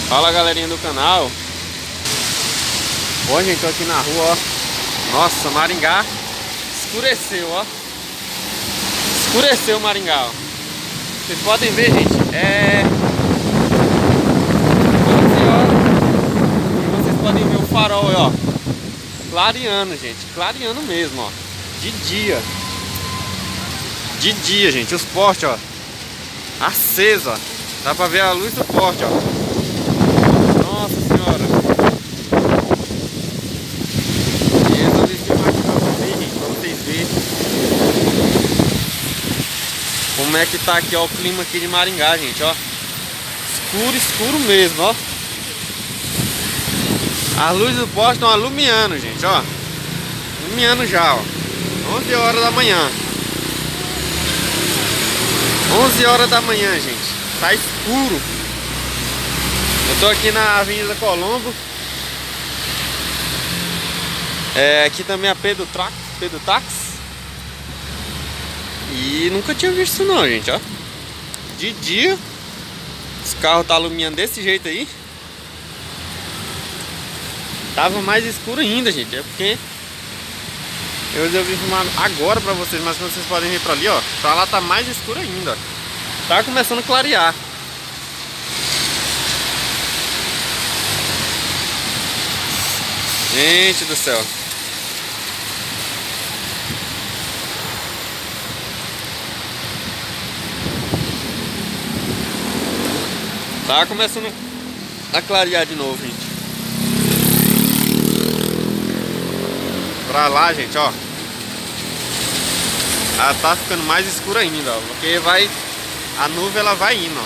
Fala, galerinha do canal. Bom, gente, tô aqui na rua, ó. Nossa, Maringá escureceu, ó. Escureceu Maringá, ó. Vocês podem ver, gente, vocês podem ver o farol, ó, clareando, gente, clareando mesmo, ó. De dia. De dia, gente, os postes, ó, aceso, ó. Dá pra ver a luz do poste, ó. Nossa senhora. E eu resolvi filmar aqui pra vocês, gente, pra vocês verem como é que tá aqui, ó, o clima aqui de Maringá, gente, ó. Escuro, escuro mesmo, ó. As luzes do poste estão alumiando, gente, ó. Iluminando já, ó. 11 horas da manhã. 11 horas da manhã, gente. Tá escuro. Eu tô aqui na Avenida Colombo. Aqui também é Pedro Táxi. E nunca tinha visto isso não, gente, ó. De dia os carros tá iluminando desse jeito aí. Tava mais escuro ainda, gente. É porque eu resolvi filmar agora pra vocês. Mas quando vocês podem ver pra ali, ó, pra lá tá mais escuro ainda, ó. Tá começando a clarear. Gente do céu. Tá começando a clarear de novo, gente. Pra lá, gente, ó. Ela tá ficando mais escura ainda, ó. Porque vai... A nuvem, ela vai indo, ó.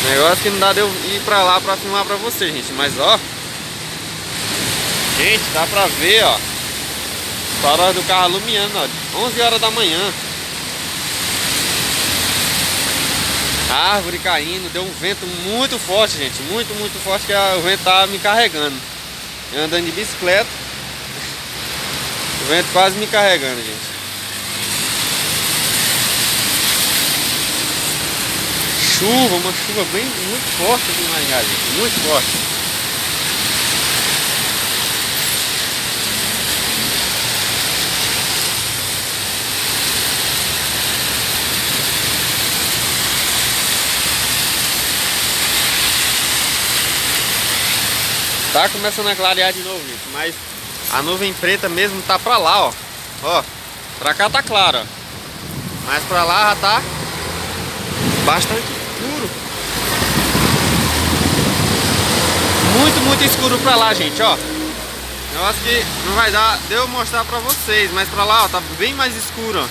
Negócio que não dá de eu ir pra lá pra filmar pra vocês, gente. Mas, ó. Gente, dá pra ver, ó. Os faróis do carro iluminando, ó. 11 horas da manhã. A árvore caindo. Deu um vento muito forte, gente. Muito, muito forte, que o vento tá me carregando. Eu andando de bicicleta. O vento quase me carregando, gente. Chuva, uma chuva bem, muito forte aqui em Maringá, gente. Muito forte. Tá começando a clarear de novo, gente. Mas a nuvem preta mesmo tá pra lá, ó. Ó, pra cá tá claro, ó. Mas pra lá já tá bastante escuro. Muito, muito escuro pra lá, gente, ó. Negócio que não vai dar de eu mostrar pra vocês. Mas pra lá, ó, tá bem mais escuro, ó.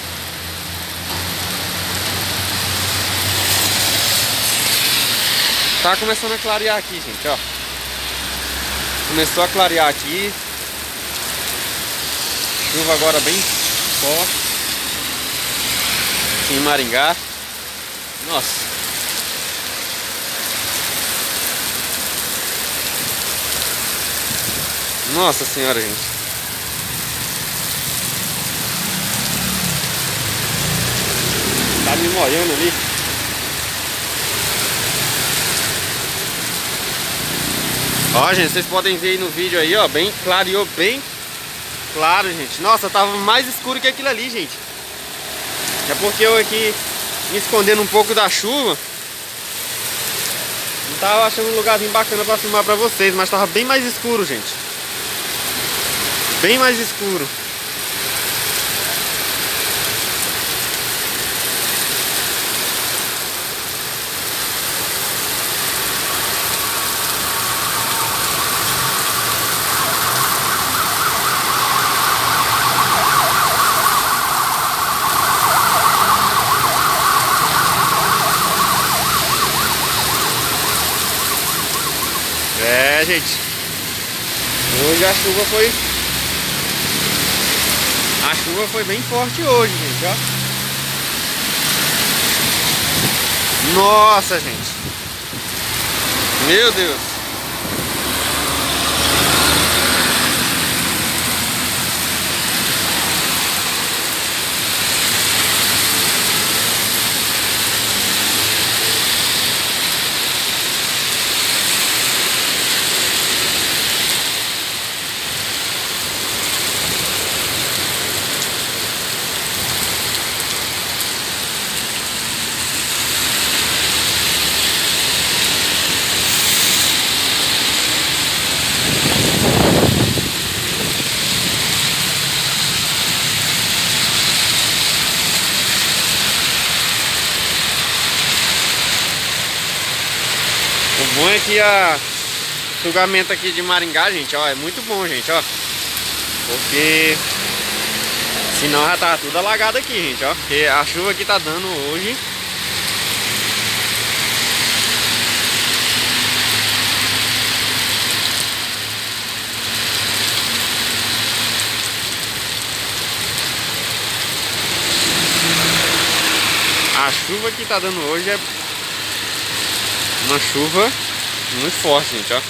Tá começando a clarear aqui, gente, ó. Começou a clarear aqui. Chuva agora bem forte em Maringá. Nossa. Nossa senhora, gente. Tá me molhando ali. Ó, gente, vocês podem ver aí no vídeo aí, ó. Bem clareou, bem claro, gente. Nossa, tava mais escuro que aquilo ali, gente. É porque eu aqui me escondendo um pouco da chuva. Não tava achando um lugarzinho bacana pra filmar pra vocês. Mas tava bem mais escuro, gente. Bem mais escuro. Gente, hoje a chuva foi bem forte hoje, gente, ó. Nossa, gente. Meu Deus. Bom é que a sugamento aqui de Maringá, gente, ó, é muito bom, gente, ó. Porque senão já tá tudo alagado aqui, gente, ó. Porque a chuva que tá dando hoje. A chuva que tá dando hoje é uma chuva muito forte, gente, ó.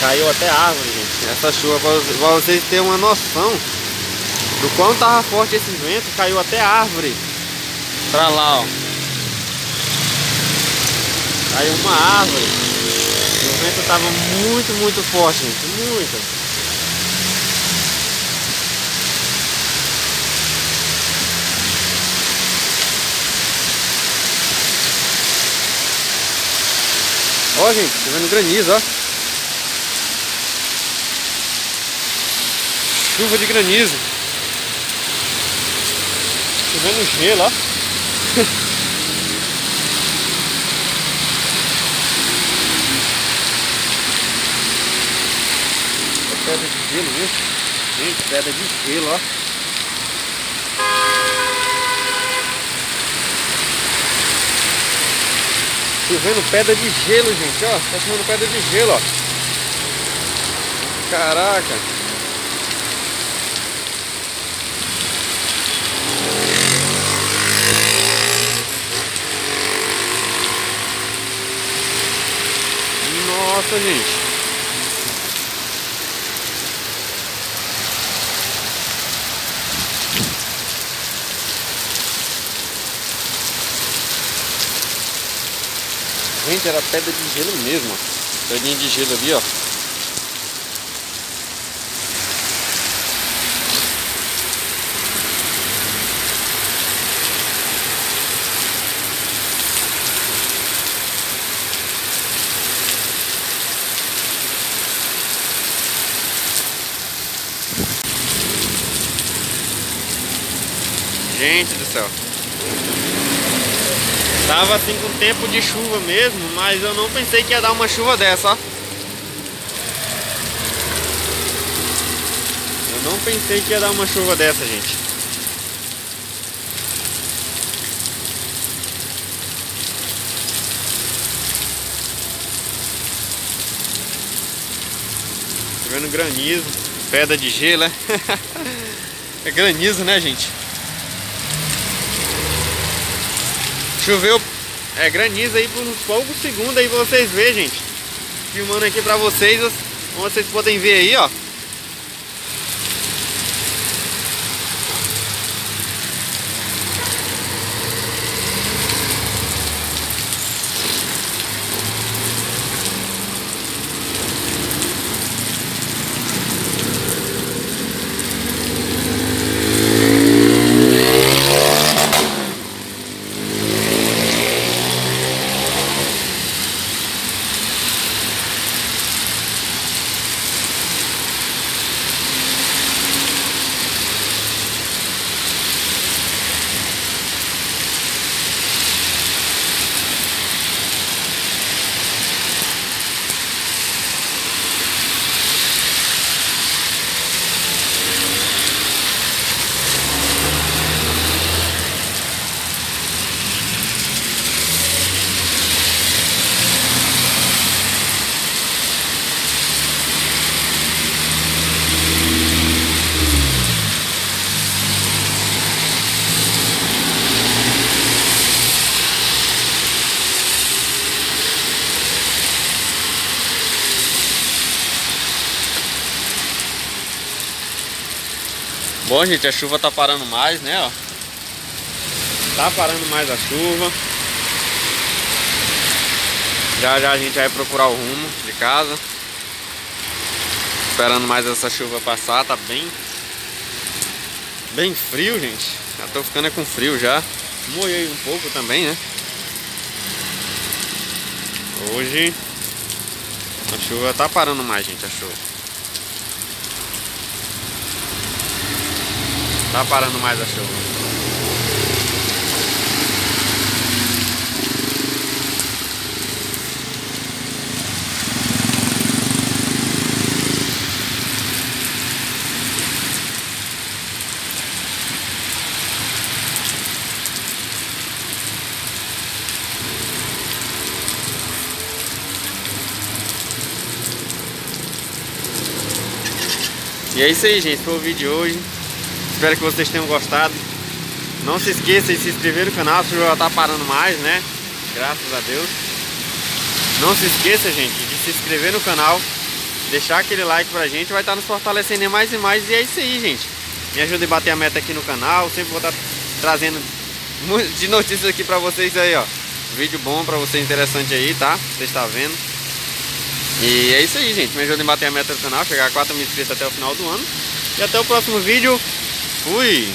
Caiu até árvore, gente. Essa chuva, pra vocês terem uma noção do quão tava forte esse vento, caiu até árvore pra lá, ó. Caiu uma árvore. O vento tava muito forte, gente. Muito. Ó, gente, tá vendo granizo, ó. Chuva de granizo. Chovendo gelo, ó. Pedra de gelo, viu? Gente, pedra de gelo, ó. Chovendo pedra de gelo, gente, ó. Tá chovendo pedra de gelo, ó. Caraca. Nossa, gente. Gente, era pedra de gelo mesmo, ó. Pedrinha de gelo ali, ó. Gente do céu. Tava assim com tempo de chuva mesmo, mas eu não pensei que ia dar uma chuva dessa, ó. Eu não pensei que ia dar uma chuva dessa, gente. Tá vendo granizo, pedra de gelo, né? É granizo, né, gente? Choveu, granizo aí por uns poucos segundos aí pra vocês verem, gente. Filmando aqui pra vocês, como vocês podem ver aí, ó. Bom, gente, a chuva tá parando mais, né, ó. Tá parando mais a chuva. Já já a gente vai procurar o rumo de casa. Esperando mais essa chuva passar, tá bem frio, gente. Já tô ficando com frio já. Molhei um pouco também, né? Hoje a chuva tá parando mais, gente, a chuva. Tá parando mais a chuva. E é isso aí, gente, foi o vídeo de hoje. Espero que vocês tenham gostado. Não se esqueça de se inscrever no canal, se já tá parando mais, né? Graças a Deus. Não se esqueça, gente, de se inscrever no canal, deixar aquele like pra gente, vai estar nos fortalecendo mais e mais. E é isso aí, gente. Me ajuda a bater a meta aqui no canal. Sempre vou estar trazendo de notícias aqui pra vocês aí, ó. Vídeo bom pra você, interessante aí, tá? Você está vendo. E é isso aí, gente. Me ajuda a bater a meta do canal, chegar a 4 mil inscritos até o final do ano. E até o próximo vídeo. Fui!